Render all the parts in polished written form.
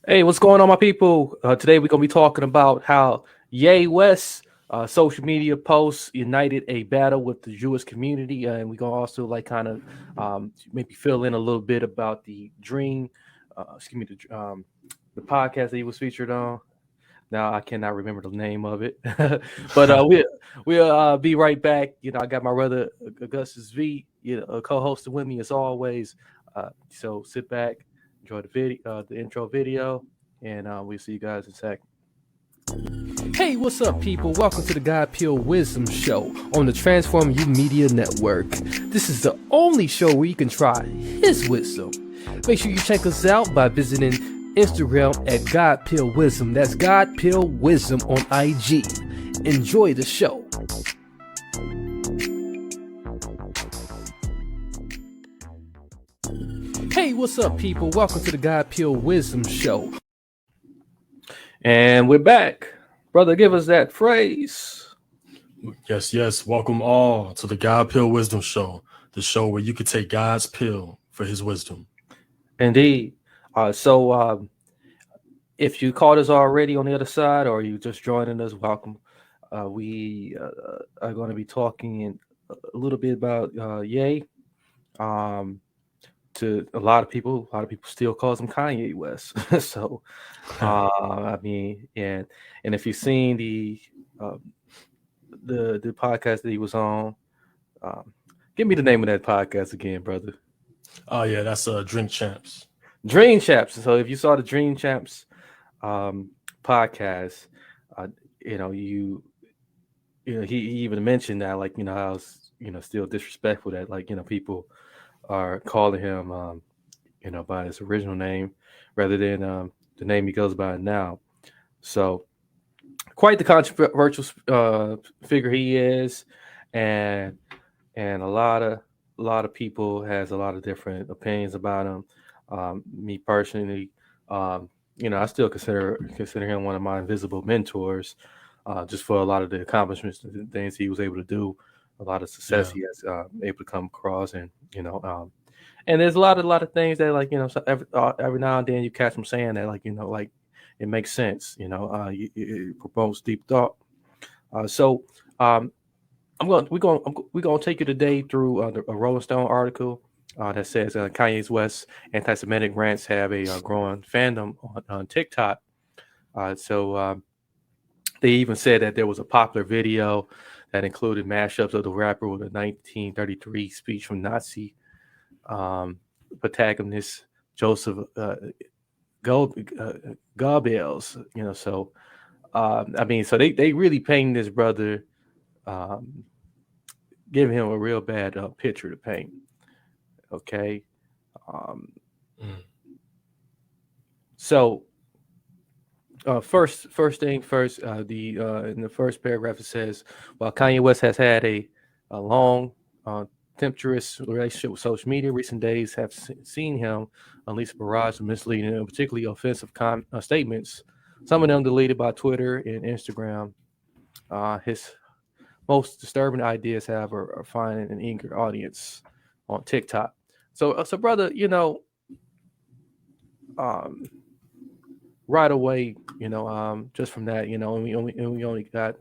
Hey, what's going on, my people? Today we're gonna be talking about how Ye West social media posts united a battle with the Jewish community, and we're gonna also like kind of maybe fill in a little bit about the Dream, the podcast that he was featured on. Now I cannot remember the name of it, but we'll be right back. I got my brother Augustus V, co-hosting with me as always. So sit back, enjoy the intro video, and we'll see you guys in a second. Hey, what's up, people? Welcome to the God Peel Wisdom Show on the Transform You Media Network. This is the only show where you can try His wisdom. Make sure you check us out by visiting Instagram at God Peel Wisdom. That's God Peel Wisdom on IG. Enjoy the show. Hey, what's up, people? Welcome to the God Peel Wisdom Show. And we're back. Brother, give us that phrase. Yes, yes. Welcome all to the God Pill Wisdom Show, the show where you can take God's pill for his wisdom. Indeed. So if you caught us already on the other side or you just joining us, welcome. We are going to be talking a little bit about Ye. Um, to a lot of people still calls him Kanye West. So, I mean, and if you've seen uh, the podcast that he was on, um, give me the name of that podcast again, brother. Oh, yeah, that's Drink Champs. Dream Champs. So if you saw the Dream Champs um, podcast, uh, you know he even mentioned that, like, how it's, still disrespectful that, like, people are calling him by his original name rather than the name he goes by now. So quite the controversial figure he is, and a lot of people has a lot of different opinions about him. Me personally, I still consider him one of my invisible mentors, just for a lot of the accomplishments and things he was able to do, a lot of success Yeah, he has able to come across, and and there's a lot of things that, like, so every now and then you catch him saying that, like, like it makes sense. It promotes deep thought. So um, we're gonna take you today through a Rolling Stone article that says Kanye's West anti-Semitic rants have a growing fandom on TikTok. So they even said that there was a popular video that included mashups of the rapper with a 1933 speech from Nazi um, protagonist Joseph Goebbels. So I mean, so they really paint this brother, um, giving him a real bad picture to paint. Okay. Um, mm, so first thing first, the in the first paragraph it says, while Kanye West has had a long, tempestuous relationship with social media, recent days have seen him unleash a barrage of misleading and particularly offensive statements. Some of them deleted by Twitter and Instagram. His most disturbing ideas, however, are finding an eager audience on TikTok. So brother, um, right away, just from that, and we only got,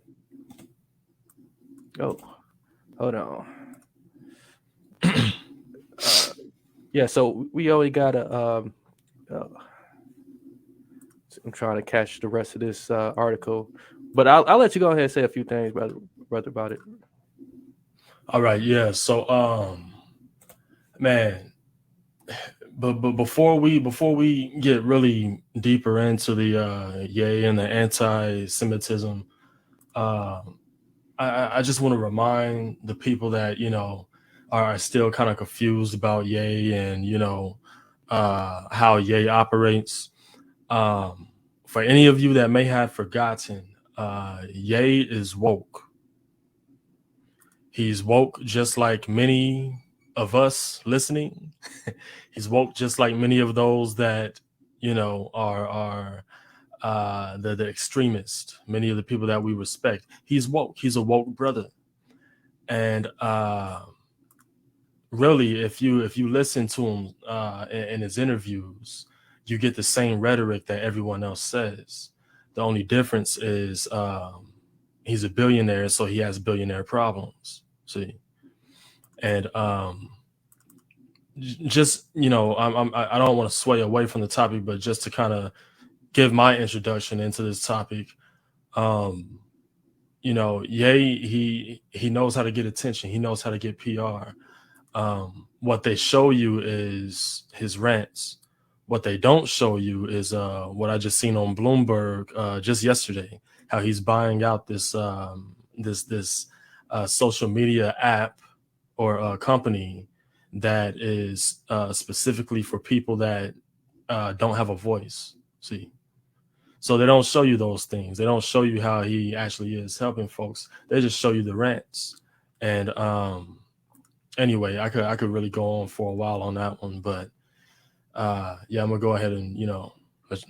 oh, hold on, uh, yeah, so we only got a, uh, I'm trying to catch the rest of this article, but I'll let you go ahead and say a few things, brother, about it. All right, yeah. So, man, but before we get really deeper into the yay and the anti-Semitism, um, I just want to remind the people that are still kind of confused about yay and how yay operates. Um, for any of you that may have forgotten, Ye is woke. He's woke just like many of us listening. He's woke just like many of those that are the extremists. Many of the people that we respect. He's woke. He's a woke brother, and really, if you listen to him in his interviews, you get the same rhetoric that everyone else says. The only difference is he's a billionaire, so he has billionaire problems. See, and just I don't want to sway away from the topic, but just to kind of give my introduction into this topic. Um, Ye, he knows how to get attention. He knows how to get PR. What they show you is his rants. What they don't show you is what I just seen on Bloomberg just yesterday. How he's buying out this social media app or company that is specifically for people that don't have a voice. See, so they don't show you those things. They don't show you how he actually is helping folks. They just show you the rants. And anyway, I could really go on for a while on that one, but yeah, I'm gonna go ahead and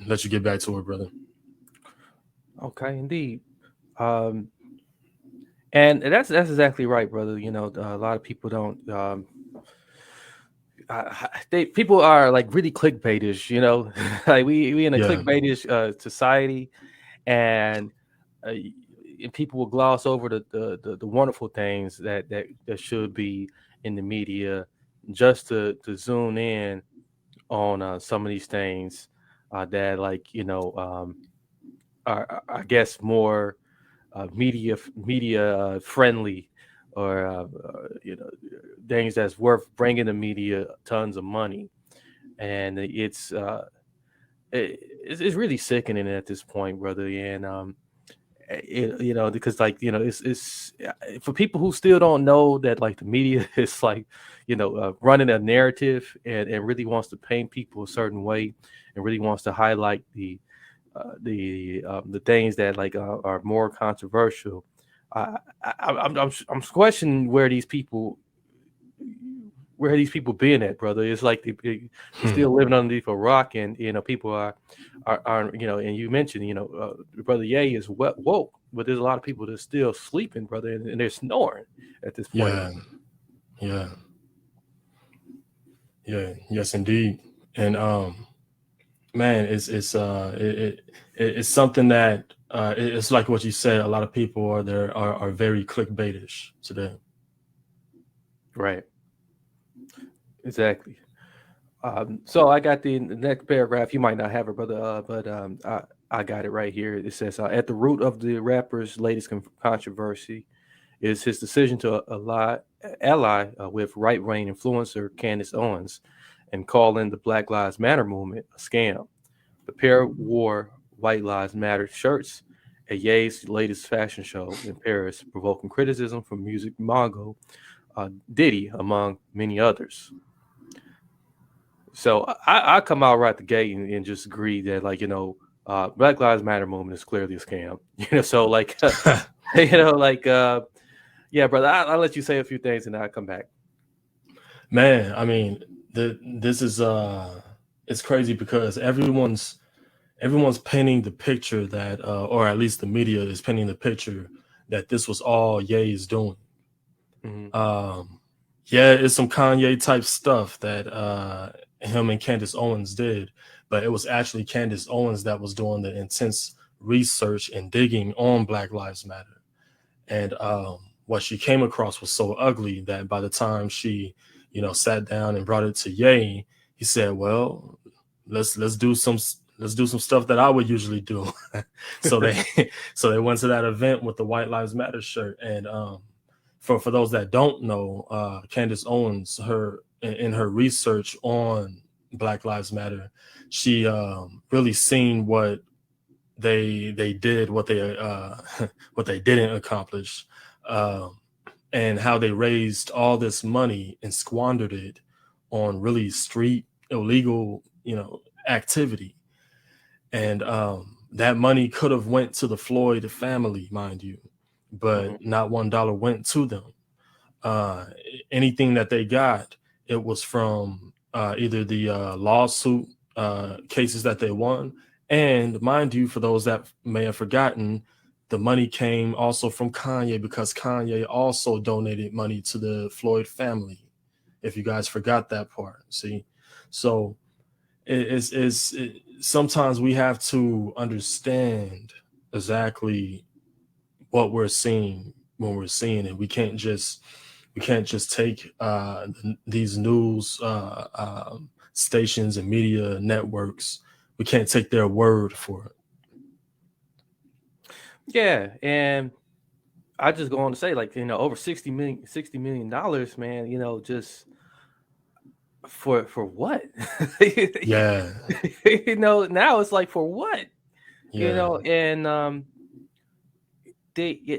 let you get back to it, brother. Okay, indeed. Um, and that's exactly right, brother. A lot of people don't. People are like really clickbaitish. Like we in a Yeah, clickbaitish society, and people will gloss over the wonderful things that should be in the media just to zoom in on some of these things that like are I guess more media friendly or things that's worth bringing the media tons of money, and it's really sickening at this point, brother. And because like it's for people who still don't know that like the media is like running a narrative and really wants to paint people a certain way and really wants to highlight the things that like are more controversial. I'm questioning where these people been at, brother. It's like they're hmm. still living underneath a rock, and people are And you mentioned brother Ye is woke, but there's a lot of people that's still sleeping, brother, and they're snoring at this point. Yeah, yeah, yeah, yes, indeed. And man, it's something that it's like what you said. A lot of people are very clickbaitish today. Right, exactly. So I got the next paragraph. You might not have it, brother, but I got it right here. It says, at the root of the rapper's latest controversy is his decision to ally with right-wing influencer Candace Owens and call in the Black Lives Matter movement a scam. The pair wore White Lives Matter shirts at Ye's latest fashion show in Paris, provoking criticism from music mogul Diddy, among many others. So I come out right the gate and just agree that like Black Lives Matter movement is clearly a scam. So like like yeah, brother, I'll let you say a few things and I'll come back. Man, I mean, this is it's crazy because everyone's painting the picture that or at least the media is painting the picture that this was all Ye is doing. Hmm. Um, yeah, it's some Kanye type stuff that him and Candace Owens did, but it was actually Candace Owens that was doing the intense research and digging on Black Lives Matter. And what she came across was so ugly that by the time she, sat down and brought it to Ye, he said, "Well, let's do some stuff that I would usually do." so they so they went to that event with the White Lives Matter shirt. And for those that don't know, Candace Owens, her in her research on Black Lives Matter, she really seen what they did, what they what they didn't accomplish, um, and how they raised all this money and squandered it on really street illegal, activity. And that money could have went to the Floyd family, mind you, but Hmm. not $1 went to them. Uh, Anything that they got, it was from either the lawsuit cases that they won. And mind you, for those that may have forgotten, the money came also from Kanye because Kanye also donated money to the Floyd family. If you guys forgot that part, see, so sometimes we have to understand exactly what we're seeing when we're seeing it. We can't just take these news stations and media networks. We can't take their word for it. Yeah, and I just go on to say, like, over $60 million, man. Just for what? Yeah, Now it's like, for what? yeah,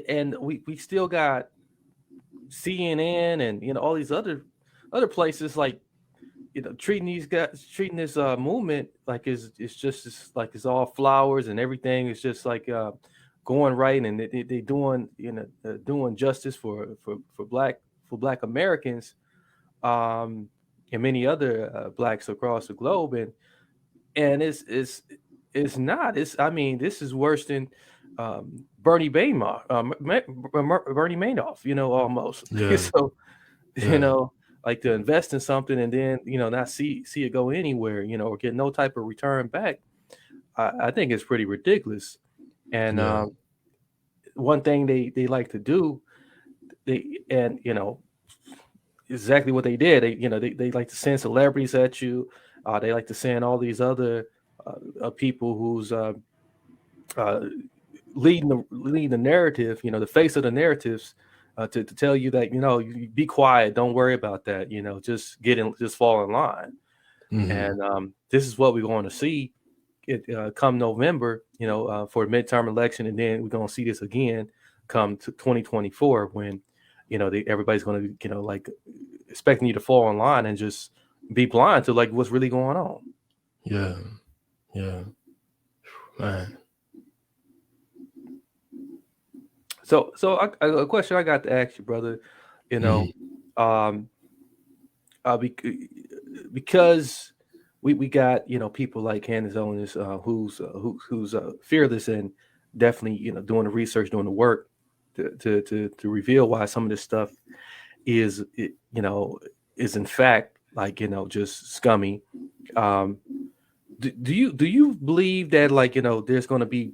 And we still got CNN and all these other places, like, treating these guys, treating this movement like like it's all flowers, and everything is just like going right, and they doing doing justice for black Americans, um and many other blacks across the globe, and it's not. I mean, this is worse than Bernie Madoff, Bernie Madoff, almost. yeah, So, you yeah, know, like, to invest in something and then not see it go anywhere, or get no type of return back. I think it's pretty ridiculous. And yeah, one thing they like to do, they and exactly what they did. They like to send celebrities at you. They like to send all these other people who's uh, leading the narrative, the face of the narratives, to tell you that you be quiet, don't worry about that, just fall in line. hmm, And this is what we're going to see it come November, for midterm election, and then we're going to see this again come to 2024, when everybody's going to like expecting you to fall in line and just be blind to like what's really going on. yeah, yeah, man. A question I got to ask you, brother. You know, Hmm. um, because we got people like Candace Owens, who's fearless, and definitely doing the research, doing the work to reveal why some of this stuff is in fact, like, just scummy. Um, do you believe that, like, there's going to be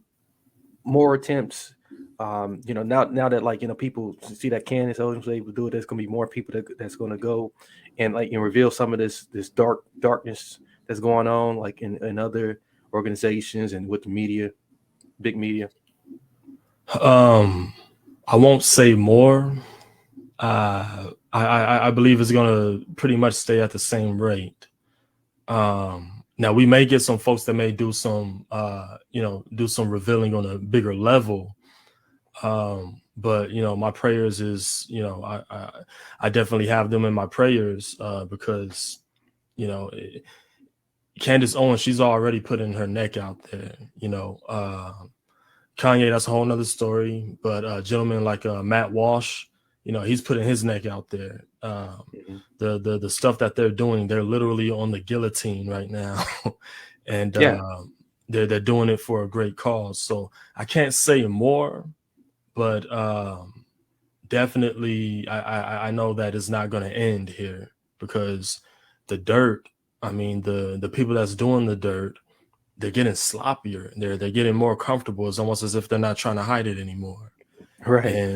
more attempts? Now that, like, people see that Candace Owens was able to do it, there's gonna be more people that's gonna go and, like, reveal some of this darkness that's going on, like, in other organizations and with the media, big media. Um, I won't say more. I believe it's gonna pretty much stay at the same rate. Now we may get some folks that may do some revealing on a bigger level. But my prayers is, I definitely have them in my prayers, because you know Candace Owens, she's already putting her neck out there. Kanye, that's a whole nother story. But gentlemen like Matt Walsh, he's putting his neck out there. Mhm. The stuff that they're doing, they're literally on the guillotine right now, and Yeah, they're doing it for a great cause. So I can't say more, but definitely I know that it's not going to end here, because the dirt. I mean, the people that's doing the dirt, they're getting sloppier. They're getting more comfortable. It's almost as if they're not trying to hide it anymore. right.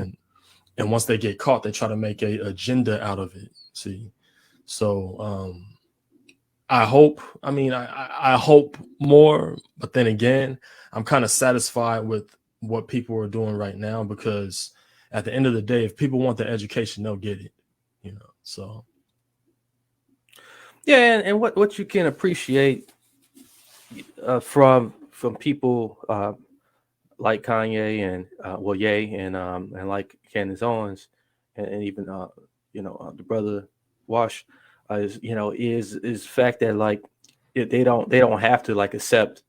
And once they get caught, they try to make a agenda out of it. See, so I hope. I mean, I hope more, but then again, I'm kind of satisfied with what people are doing right now, because at the end of the day, if people want the education, they'll get it. So Yeah, and what you can appreciate from people like Kanye and Ye, and like Candace Owens, and even the brother Wash, is the fact that, like, they don't have to, like, accept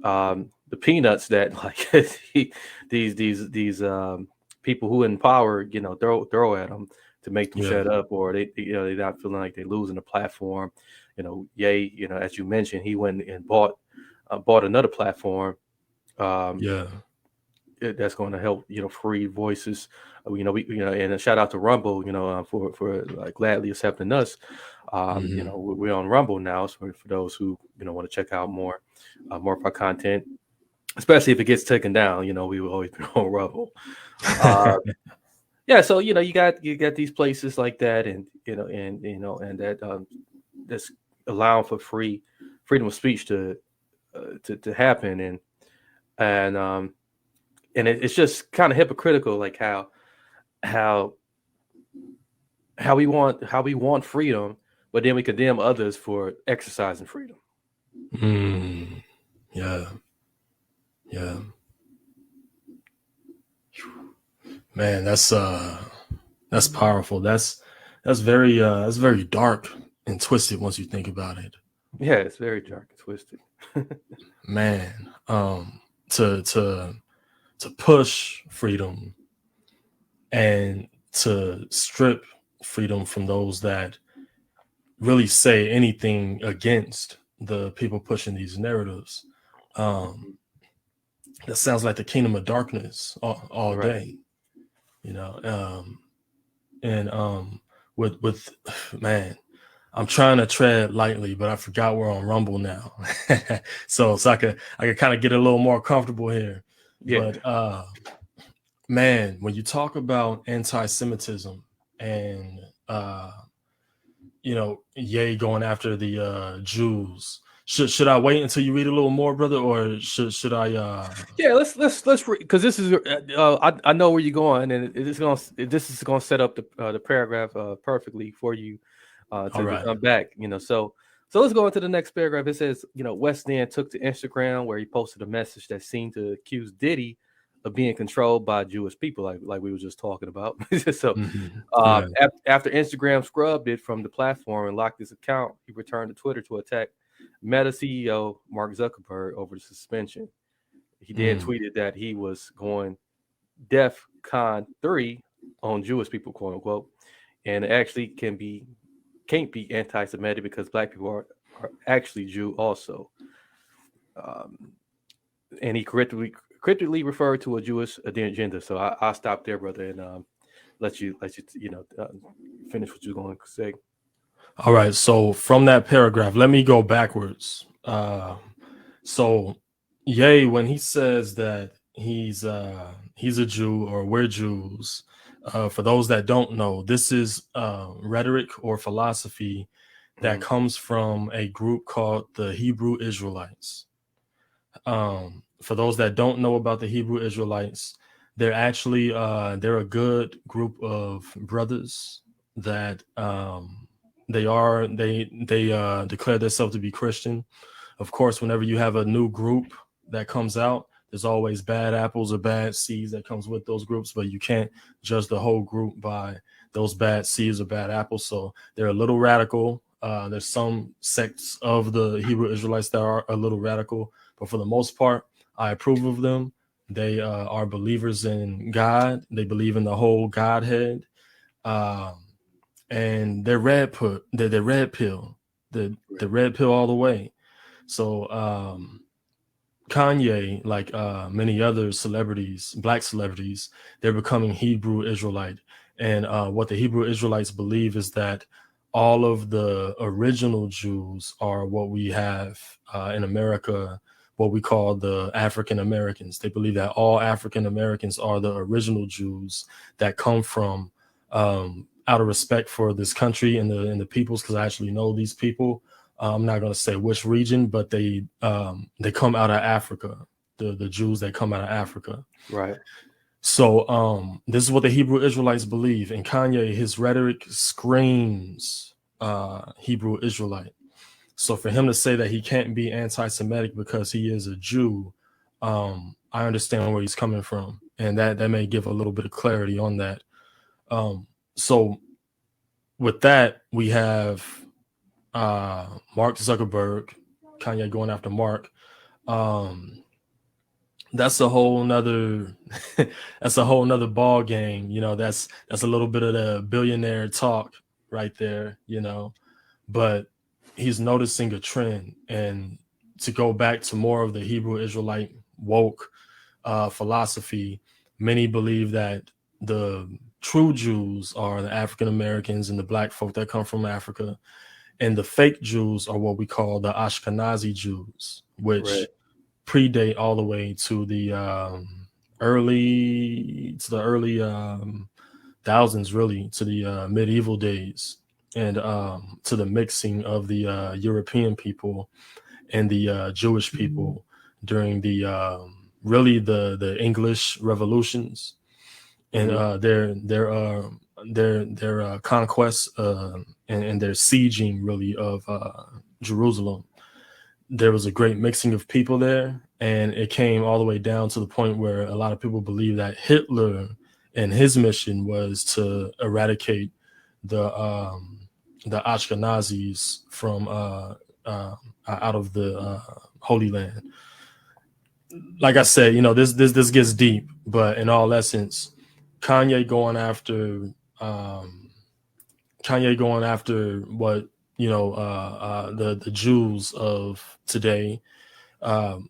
the peanuts that, like, these people who in power throw at them to make them yeah, shut up, or they're not feeling like they're losing a platform. Ye, as you mentioned, he went and bought another platform. um, yeah, that's going to help free voices. And a shout out to Rumble, for like gladly accepting us. Mhm. We're on Rumble now, so for those who want to check out more of our content, especially if it gets taken down. We will always be on Rumble. Uh, yeah, so you got these places like that, and and that that's allowing for freedom of speech to happen, and it's just kind of hypocritical, like how how we want freedom, but then we condemn others for exercising freedom. Mm. Yeah. Yeah. Man, that's powerful. That's very dark and twisted once you think about it. Yeah, it's very dark and twisted. Man, to push freedom and to strip freedom from those that really say anything against the people pushing these narratives. Um, Mhm. that sounds like the kingdom of darkness all Right. day, you know. And with man, I'm trying to tread lightly, but I forgot we're on Rumble now. So I could kind of get a little more comfortable here. Yeah. But man, when you talk about anti-Semitism and Ye going after the Jews, should I wait until you read a little more, brother, or should I Yeah, let's because this is I know where you're going, and this is gonna set up the paragraph perfectly for you all to right. come back. So let's go into the next paragraph. It says, West End took to Instagram where he posted a message that seemed to accuse Diddy of being controlled by Jewish people, like we were just talking about. So Yeah. after Instagram scrubbed it from the platform and locked his account, he returned to Twitter to attack Meta CEO Mark Zuckerberg over the suspension. He then Mm. tweeted that he was going DEF CON 3 on Jewish people, quote unquote, and it actually can't be anti-Semitic because black people are actually Jew also. Um, and he critically referred to a Jewish agenda. So I'll stop there, brother, and let you finish what you're going to say. All right. So from that paragraph, let me go backwards. So Ye, when he says that he's a Jew or we're Jews, for those that don't know, this is rhetoric or philosophy that Mm, comes from a group called the Hebrew Israelites. For those that don't know about the Hebrew Israelites, they're a good group of brothers that they declare themselves to be Christian. Of course, whenever you have a new group that comes out, there's always bad apples or bad seeds that comes with those groups, but you can't judge the whole group by those bad seeds or bad apples. So they're a little radical. There's some sects of the Hebrew Israelites that are a little radical, but for the most part, I approve of them. They are believers in God. They believe in the whole Godhead, um, and they're red pill, the right, red pill all the way. So Kanye, like many other celebrities, black celebrities, they're becoming Hebrew Israelite. And what the Hebrew Israelites believe is that all of the original Jews are what we have in America, what we call the African Americans. They believe that all African Americans are the original Jews that come from, out of respect for this country and the peoples, because I actually know these people. I'm not going to say which region, but they come out of Africa. The Jews that come out of Africa. right, So this is what the Hebrew Israelites believe. And Kanye, his rhetoric screams Hebrew Israelite. So for him to say that he can't be anti-Semitic because he is a Jew, I understand where he's coming from, and that may give a little bit of clarity on that. So with that, we have Mark Zuckerberg, Kanye going after Mark. Um, that's a whole nother that's a whole nother ball game. That's a little bit of the billionaire talk right there. But he's noticing a trend, and to go back to more of the Hebrew Israelite woke, philosophy, many believe that the true Jews are the African Americans and the black folk that come from Africa, and the fake Jews are what we call the Ashkenazi Jews, Right. which predate all the way to the early thousands, really, to the medieval days, and to the mixing of the European people and the Jewish people during the really the English revolutions and Mm-hmm. their conquests and their sieging really of Jerusalem. There was a great mixing of people there, and it came all the way down to the point where a lot of people believe that Hitler and his mission was to eradicate the Ashkenazis from out of the Holy Land. Like I said, this gets deep, but in all essence, Kanye going after um, Kanye going after what the Jews of today. Um,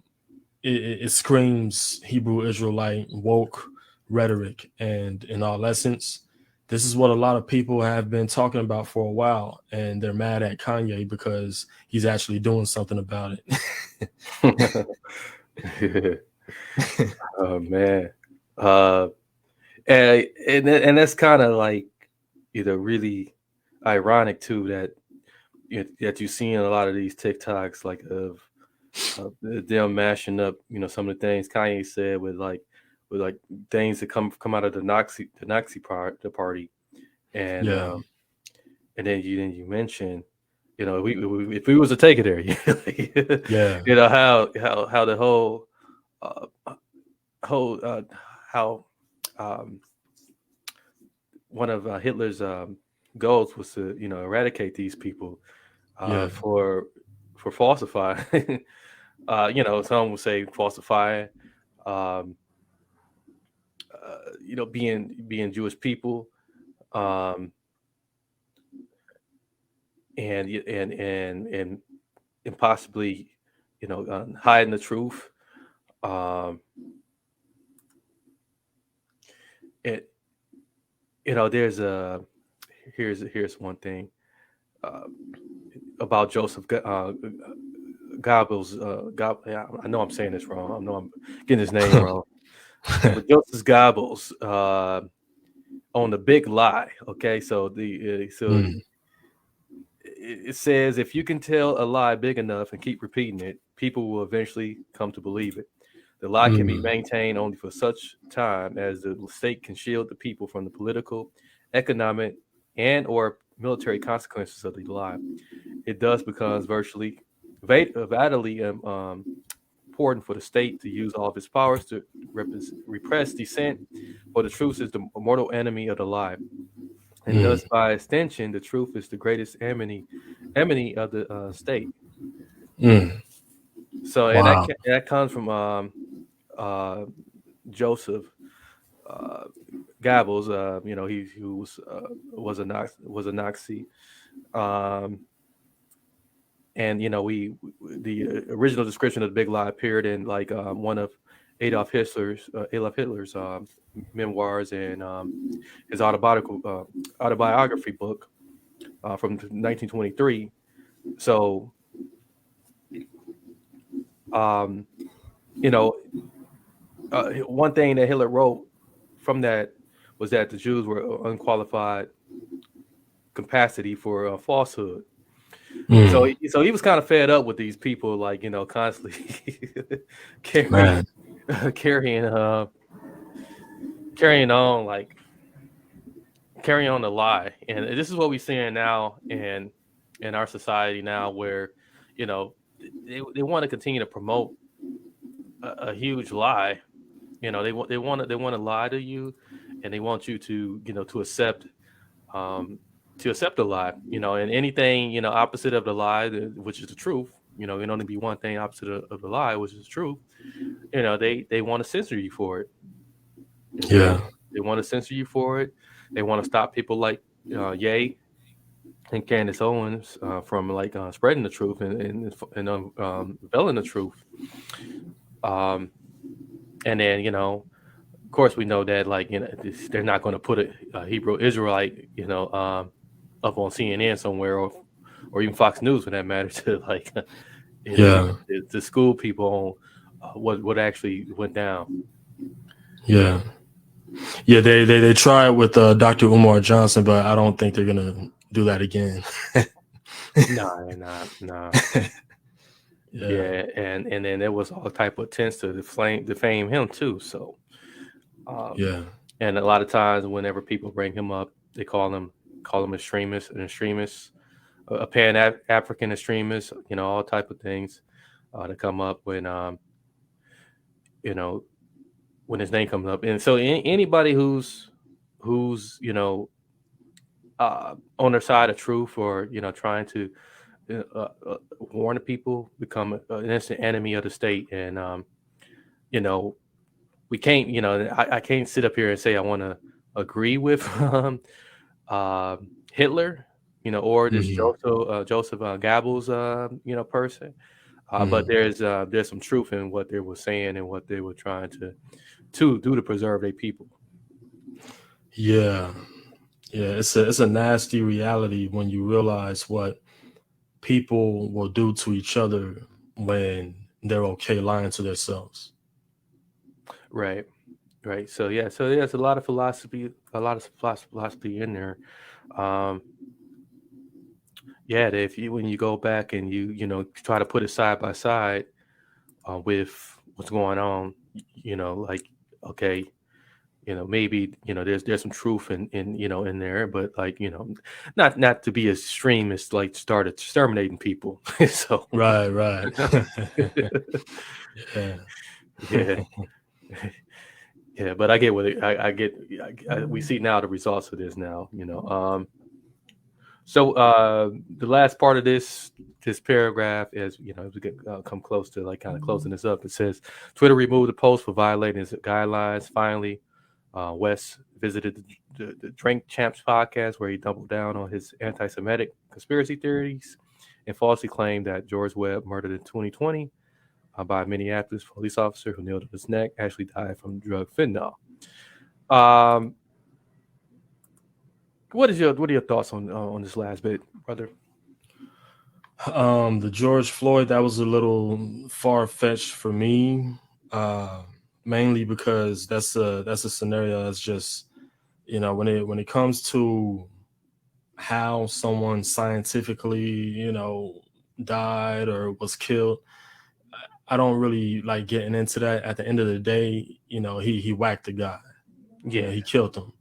it screams Hebrew Israelite woke rhetoric, and in all essence, this is what a lot of people have been talking about for a while, and they're mad at Kanye because he's actually doing something about it. Oh man. Uh, and that's kind of like, really ironic too, that that you see in a lot of these TikToks, like of them mashing up, some of the things Kanye said with like things that come out of the Nazi part the party, and Yeah, um, and then you mentioned, if we was to take it there, yeah, how the uh, whole how um, one of Hitler's goals was to eradicate these people yeah, for falsifying. Some would say falsifying, um, being Jewish people, um, and and possibly, hiding the truth. Um, it there's a here's one thing uh, about Joseph Goebbels. Yeah, I know I'm saying this wrong. I know I'm getting his name wrong. But Joseph Goebbels, on the big lie. Okay, so mm, it says, if you can tell a lie big enough and keep repeating it, people will eventually come to believe it. The lie can be mm, maintained only for such time as the state can shield the people from the political, economic, and or military consequences of the lie. It thus becomes virtually vitally important for the state to use all of its powers to repress dissent, for the truth is the mortal enemy of the lie. And mm, thus, by extension, the truth is the greatest enemy of the state. mm. So, and Wow. that comes from uh, Joseph uh, Goebbels. He was a Nazi, um, and we the original description of the Big Lie appeared in like one of Adolf Hitler's memoirs, and his autobiography book from 1923. So, um, you know, one thing that Hitler wrote from that was that the Jews were unqualified capacity for falsehood. So, Mm, he was kind of fed up with these people, like, constantly carrying, man. carrying, carrying on, like carrying on the lie. And this is what we're seeing now in our society now, where, you know, they want to continue to promote a huge lie. They want to lie to you, and they want you to um to accept the lie, and anything opposite of the lie, which is the truth. It can only be one thing opposite of the lie, which is truth. They want to censor you for it. Yeah. They want to censor you for it. They want to stop people like Ye and Candace Owens from like spreading the truth and unveiling the truth. Um, And then, of course, we know that, like, they're not going to put a Hebrew Israelite, up on CNN somewhere, or even Fox News for that matter, to like, Yeah, to school people on what actually went down. yeah, yeah. They tried with Dr. Umar Johnson, but I don't think they're gonna do that again. No, they're not. No. Yeah, Yeah, and then there was all type of attempts to defame him too. So, um, yeah, and a lot of times, whenever people bring him up, they call him an extremist, a pan African extremist. All type of things to come up you know when his name comes up. And so, anybody who's on their side of truth, or trying to warn the people, become an instant enemy of the state. And you know we can't, I can't sit up here and say I want to agree with Hitler, or this hmm Joseph Goebbels, person. But hmm there's some truth in what they were saying and what they were trying to do to preserve their people. yeah, yeah. It's a nasty reality when you realize what people will do to each other when they're okay lying to themselves. Right, right. So yeah, there's a lot of philosophy, philosophy in there. Um, yeah, that if you when you go back and try to put it side by side with what's going on, like, okay, maybe there's some truth in there, but, like, not to be as extreme as, like, start exterminating people. So Right, right. Yeah. yeah, yeah, but I get what I get. We see now the results of this now. So the last part of this paragraph is, as we get come close to, like, kind of closing this up, it says Twitter removed the post for violating its guidelines. Finally, West visited the Drink Champs podcast, where he doubled down on his anti-Semitic conspiracy theories and falsely claimed that George Webb, murdered in 2020 by a Minneapolis police officer who kneeled on his neck, actually died from drug fentanyl. Um, what are your thoughts on this last bit, brother? The George Floyd, that was a little far fetched for me, uh, mainly because that's a scenario that's just, when it comes to how someone scientifically, died or was killed. I don't really like getting into that. At the end of the day, he whacked the guy. Yeah. He killed him.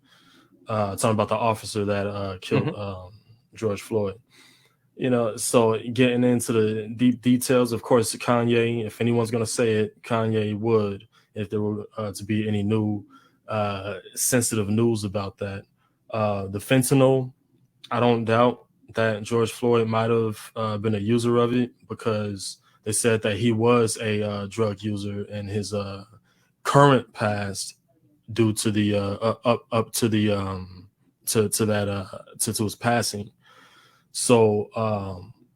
Talking about the officer that killed Hmm. George Floyd. So getting into the deep details, of course, Kanye, if anyone's going to say it, Kanye would, if there were to be any new sensitive news about that. The fentanyl, I don't doubt that George Floyd might have been a user of it, because they said that he was a drug user in his current past, due to the up to the to that to his passing. So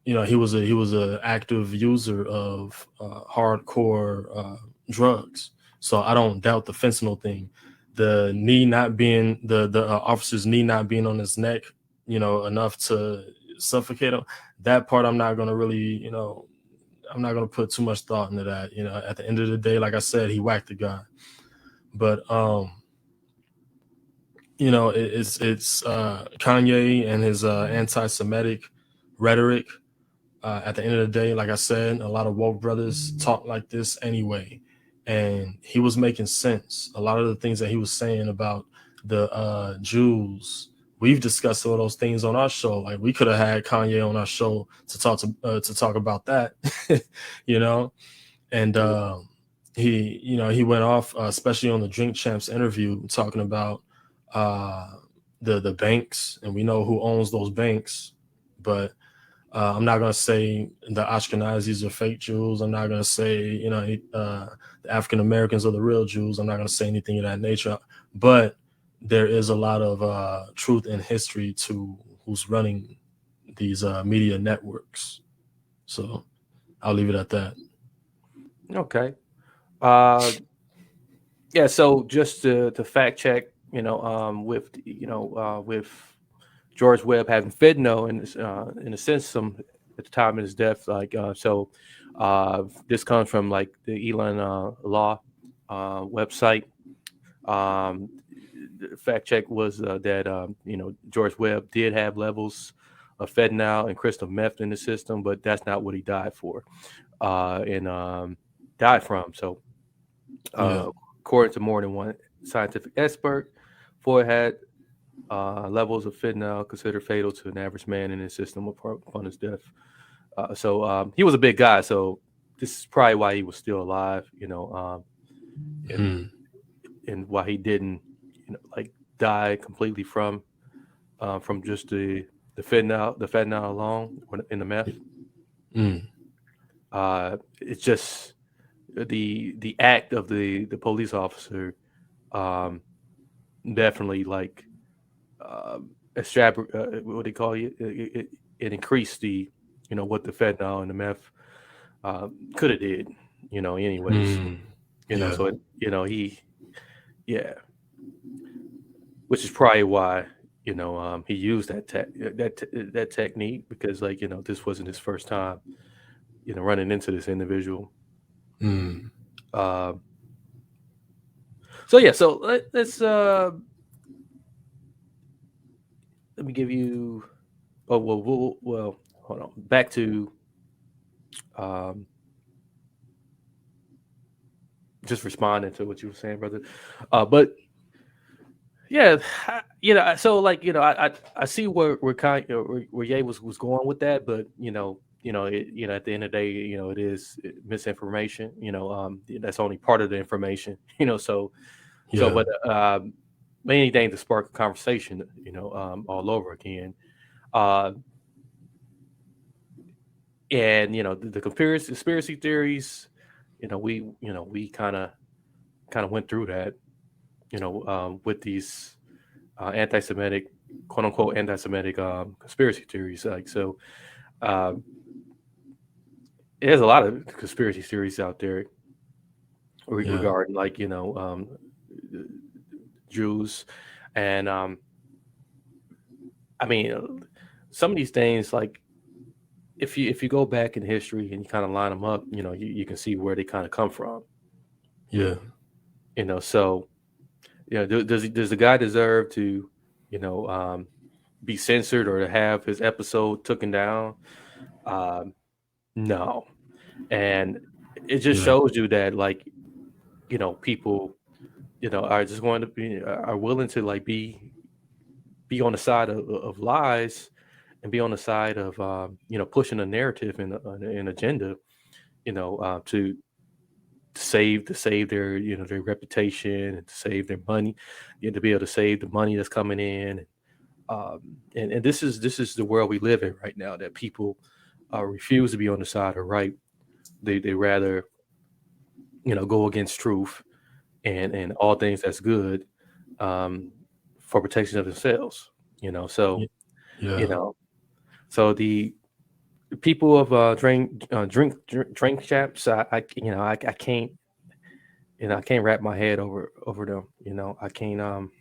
he was a active user of hardcore drugs. So I don't doubt the fentanyl thing. The knee not being the officer's knee not being on his neck, enough to suffocate him. That part I'm not gonna really, I'm not gonna put too much thought into that. At the end of the day, like I said, he whacked the guy. But it's Kanye and his anti-Semitic rhetoric. At the end of the day, like I said, a lot of woke brothers talk like this anyway, and he was making sense. A lot of the things that he was saying about the Jews, we've discussed all those things on our show. Like, we could have had Kanye on our show to talk about that, you know. And he went off, especially on the Drink Champs interview, talking about uh, the banks, and we know who owns those banks. But I'm not gonna say the Ashkenazis are fake Jews. I'm not gonna say the African Americans are the real Jews. I'm not gonna say anything of that nature. But there is a lot of truth in history to who's running these media networks. So I'll leave it at that. Okay. Uh, Yeah, so just to fact check, with with George Webb having fentanyl in the system at the time of his death, this comes from like the Elon Law website. Um, the fact check was that George Webb did have levels of fentanyl and crystal meth in the system, but that's not what he died for and died from. So Yeah. uh, according to more than one scientific expert, Floyd had levels of fentanyl considered fatal to an average man in his system upon his death. He was a big guy, so this is probably why he was still alive, and Mm. why he didn't, like die completely from just the fentanyl alone in the meth. Mm. It's just the act of the police officer um, definitely like what they call it increased the what the fentanyl and the meth could have did anyways Mm. Yeah. so he yeah, which is probably why he used that technique because like this wasn't his first time running into this individual. Mm. uh, so yeah, so let me give you well hold on back to um, just responding to what you were saying, brother. But yeah, so like I see where kind where Ye was going with that, but at the end of the day, it is misinformation. That's only part of the information. Yeah. But anything to spark a conversation, all over again. Uh, and the conspiracy theories, we kind of went through that, with these anti-Semitic, quote unquote, anti-Semitic conspiracy theories. Like so, um, there's a lot of conspiracy theories out there Yeah. regarding like Jews, and I mean some of these things like if you go back in history and you kind of line them up, you can see where they kind of come from. Yeah. So does the guy deserve to you know um, be censored or to have his episode taken down? Um, no, and it just Yeah. shows you that like people are just going to be are willing to like be on the side of lies and be on the side of pushing a narrative and an agenda to save their their reputation and to save their money, to be able to save the money that's coming in. And this is the world we live in right now, that people refuse to be on the side of right. They rather go against truth and all things that's good, um, for protection of themselves. So you Yeah. know so the people of drink champs, I can't I can't wrap my head over them. I can't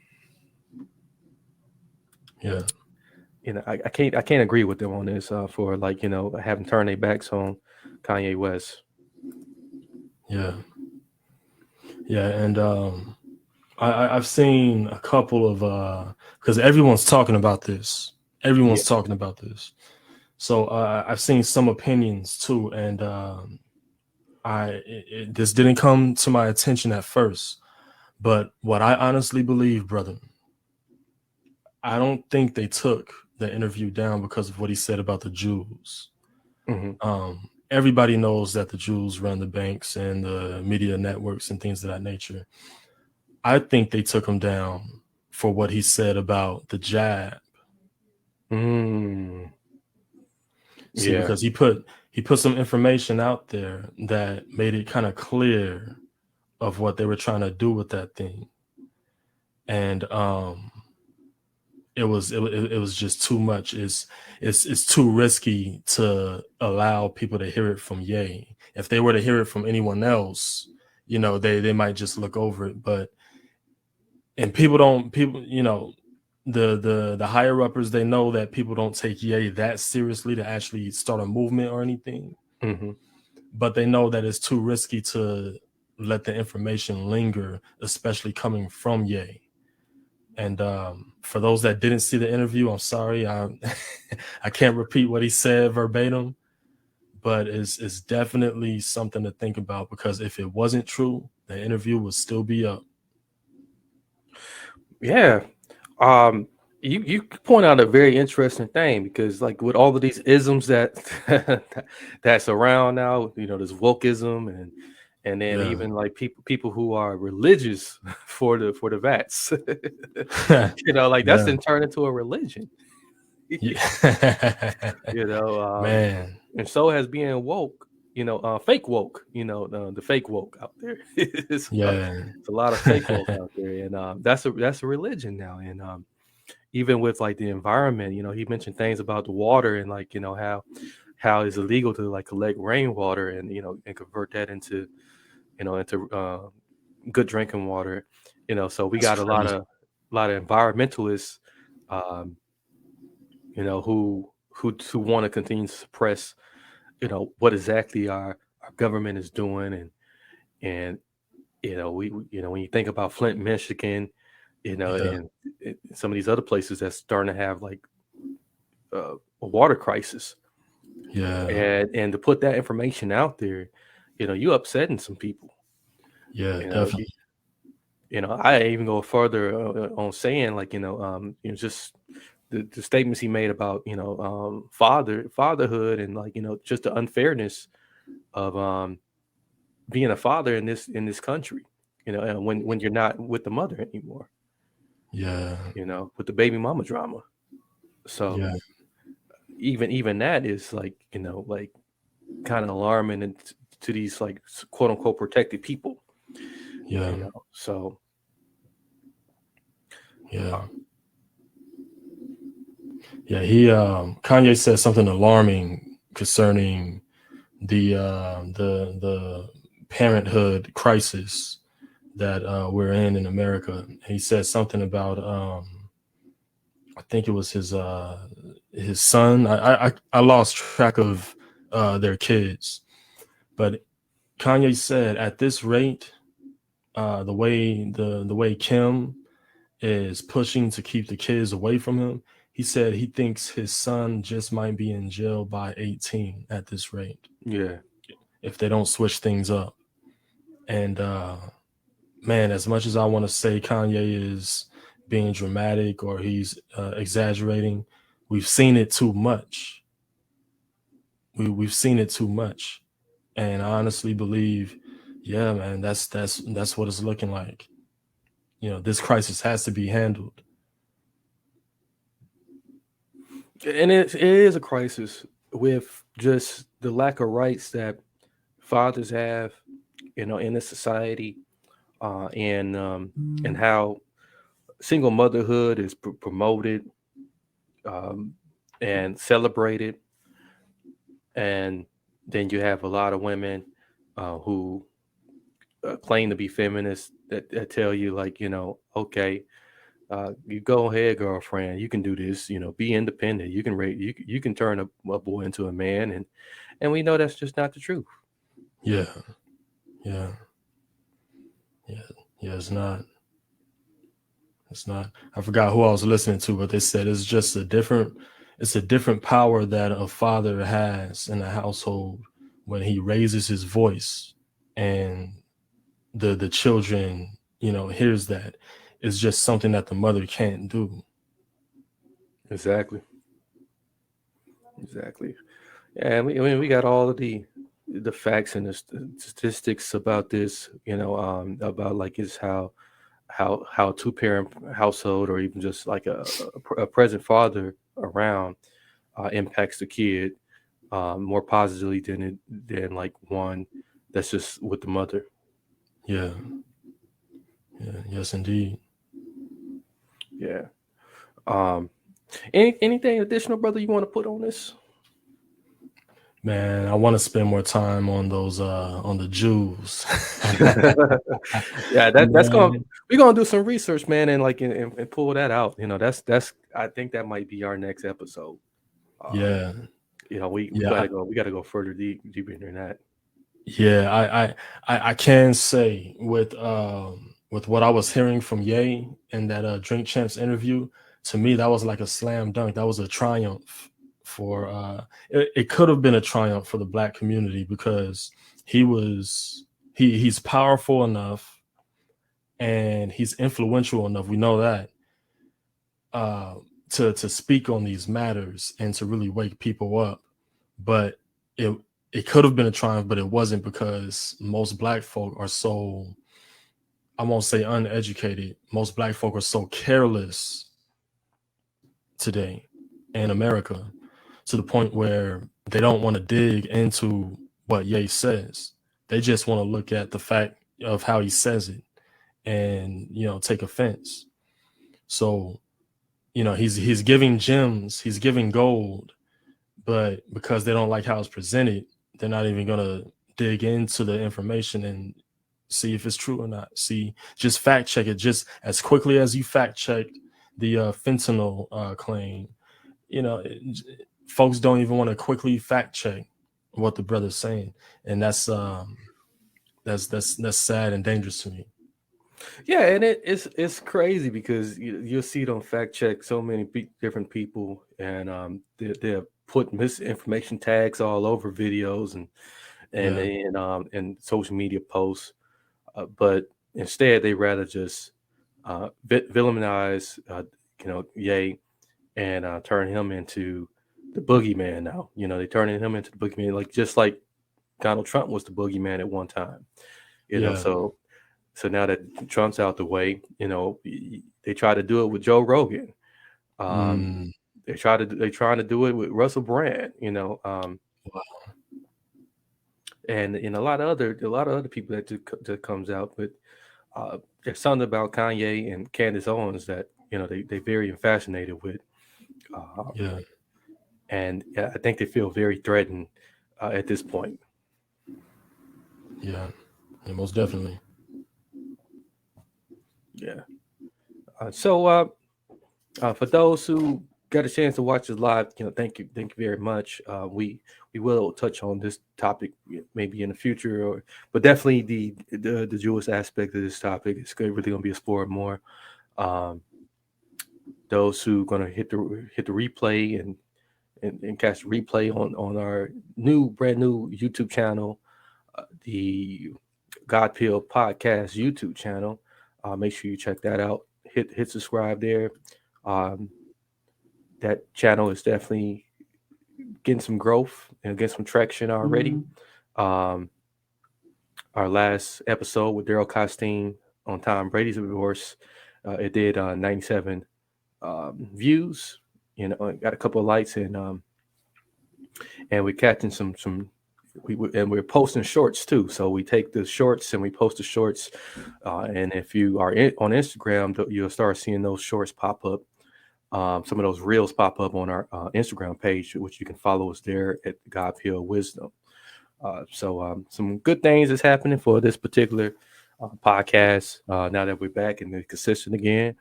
Yeah. I can't agree with them on this for like having turned their backs on Kanye West. Yeah. Yeah. And I've seen a couple of because everyone's talking about this. Yeah. Everyone's talking about this. So I've seen some opinions too, and this didn't come to my attention at first, but what I honestly believe, brother, I don't think they took the interview down because of what he said about the Jews. Hmm. Everybody knows that the Jews run the banks and the media networks and things of that nature. I think they took him down for what he said about the jab. Mm. See, Yeah. because he put some information out there that made it kind of clear of what they were trying to do with that thing, and it was just too much. It's too risky to allow people to hear it from Ye. If they were to hear it from anyone else, they might just look over it. But and people the higher uppers, they know that people don't take Ye that seriously to actually start a movement or anything, Hmm. but they know that it's too risky to let the information linger, especially coming from Ye. And for those that didn't see the interview, I'm sorry, I can't repeat what he said verbatim, but it's definitely something to think about, because if it wasn't true, the interview would still be up. Yeah. Um, you point out a very interesting thing, because like with all of these isms that that's around now, there's wokeism, and then Yeah. even like people who are religious for the vets, like that's Yeah. then turned into a religion, Yeah. you know. Man. And so has being woke, fake woke, the fake woke out there. Yeah. It's a lot of fake woke out there, and that's a religion now. And even with like the environment, he mentioned things about the water, and like how it's illegal to like collect rainwater and and convert that into good drinking water. So we That's got a lot crazy. of environmentalists, um, who want to continue to suppress what exactly our government is doing. And when you think about Flint, Michigan, Yeah. and some of these other places that's starting to have like a water crisis, Yeah. and to put that information out there, you upsetting some people. Yeah, you know you, definitely. I even go further on saying, like, just the statements he made about fatherhood, and like just the unfairness of being a father in this country, and when you're not with the mother anymore, Yeah. with the baby mama drama. So Yeah. even that is like, like kind of alarming, and to these like quote unquote protected people, Yeah. so Yeah. uh, Yeah. Kanye said something alarming concerning the parenthood crisis that we're in America. He said something about I think it was his son. I lost track of their kids, but Kanye said at this rate, the way Kim is pushing to keep the kids away from him, he said he thinks his son just might be in jail by 18 at this rate yeah. if they don't switch things up. And man, as much as I want to say Kanye is being dramatic or he's exaggerating, we've seen it too much. We've seen it too much, and I honestly believe, yeah, man, that's what it's looking like. This crisis has to be handled. And it is a crisis with just the lack of rights that fathers have, in this society, and how single motherhood is promoted, um, and celebrated. And then you have a lot of women who claim to be feminists, that tell you, like, okay, you go ahead, girlfriend, you can do this, be independent, you can rate, you can turn a boy into a man. And we know that's just not the truth. Yeah, yeah, yeah, yeah. It's not. It's not. I forgot who I was listening to, but they said it's just a different. It's a different power that a father has in a household when he raises his voice, and the children, hears that. It's just something that the mother can't do. Exactly. Exactly. And I mean, we got all of the facts and the statistics about this, about like is how a two-parent household, or even just like a present father around, impacts the kid, more positively than like one that's just with the mother. Yeah, yeah, yes, indeed. Yeah. Um, anything additional, brother, you want to put on this? Man, I want to spend more time on those on the Jews. Yeah, that's gonna Man, we're gonna do some research, man, and like and pull that out. That's I think that might be our next episode. Um, yeah, we yeah, gotta go further deeper than that. yeah. I can say with what I was hearing from Ye in that Drink Champs interview, to me that was like a slam dunk. That was a triumph for it could have been a triumph for the black community because he was he's powerful enough and he's influential enough. We know that uh, to speak on these matters and to really wake people up. But it it could have been a triumph, but it wasn't because most black folk are so, I won't say uneducated. Most black folk are so careless today in America to the point where they don't want to dig into what Ye says. They just want to look at the fact of how he says it and take offense. So he's giving gems, he's giving gold, but because they don't like how it's presented, they're not even gonna dig into the information and see if it's true or not. See, just fact check it just as quickly as you fact checked the fentanyl claim. Folks don't even want to quickly fact check what the brother's saying, and that's sad and dangerous to me. Yeah, and it's crazy because you'll see them fact check so many different people, and they're put misinformation tags all over videos Yeah, and social media posts, but instead they rather just villainize Ye and turn him into the boogeyman now. They're turning him into the boogeyman, like just like Donald Trump was the boogeyman at one time. yeah, So now that Trump's out the way, they try to do it with Joe Rogan. Um, mm, they're trying to do it with Russell Brand. And a lot of other people that just comes out. But there's something about Kanye and Candace Owens that they very fascinated with, uh, yeah, and yeah, I think they feel very threatened at this point. yeah, yeah, most definitely. Yeah. For those who got a chance to watch this live, thank you very much. We will touch on this topic maybe in the future, but definitely the Jewish aspect of this topic is really going to be explored more. Um, those who going to hit the replay and catch the replay on our brand new YouTube channel, the God Pill Podcast YouTube channel. Make sure you check that out. Hit subscribe there. Um, that channel is definitely getting some growth and getting some traction already. Um, our last episode with Daryl Costine on Tom Brady's divorce, it did 97 views. Got a couple of likes and we're catching some. And we're posting shorts too. So we take the shorts and we post the shorts. And if you are on Instagram, you'll start seeing those shorts pop up. Some of those reels pop up on our Instagram page, which you can follow us there at God Hill Wisdom. Some good things is happening for this particular podcast now that we're back and they're consistent again.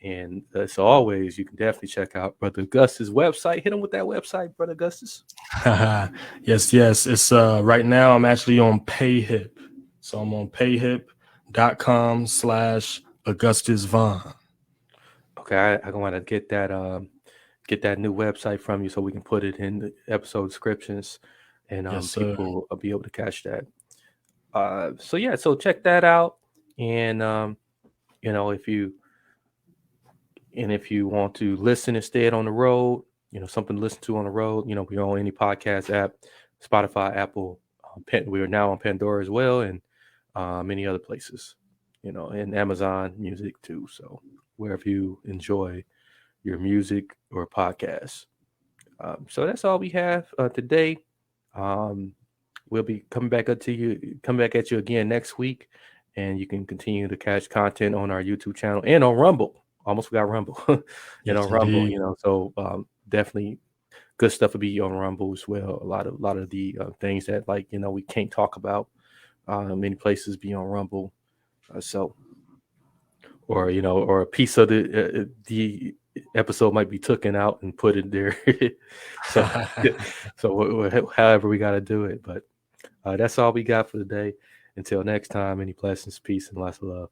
And as always, you can definitely check out Brother Augustus' website. Hit him with that website, Brother Augustus. Yes. It's right now I'm actually on PayHip. So I'm on payhip.com/Augustus Vaughn. Okay, I want to get that new website from you so we can put it in the episode descriptions and Yes, sir. people will be able to catch that. So check that out. And you know, if you want to listen instead on the road, something to listen to on the road, we're on any podcast app, Spotify, Apple. We are now on Pandora as well, and many other places, and Amazon Music too. So wherever you enjoy your music or podcasts. So that's all we have today. Um, we'll be come back at you again next week, and you can continue to catch content on our YouTube channel and on Rumble. Almost forgot Rumble, and Yes, on Rumble, indeed. So definitely good stuff will be on Rumble as well. A lot of the things that like we can't talk about. Many places be on Rumble. So or or a piece of the episode might be taken out and put in there. So however we got to do it, but that's all we got for today. Until next time, any blessings, peace, and lots of love.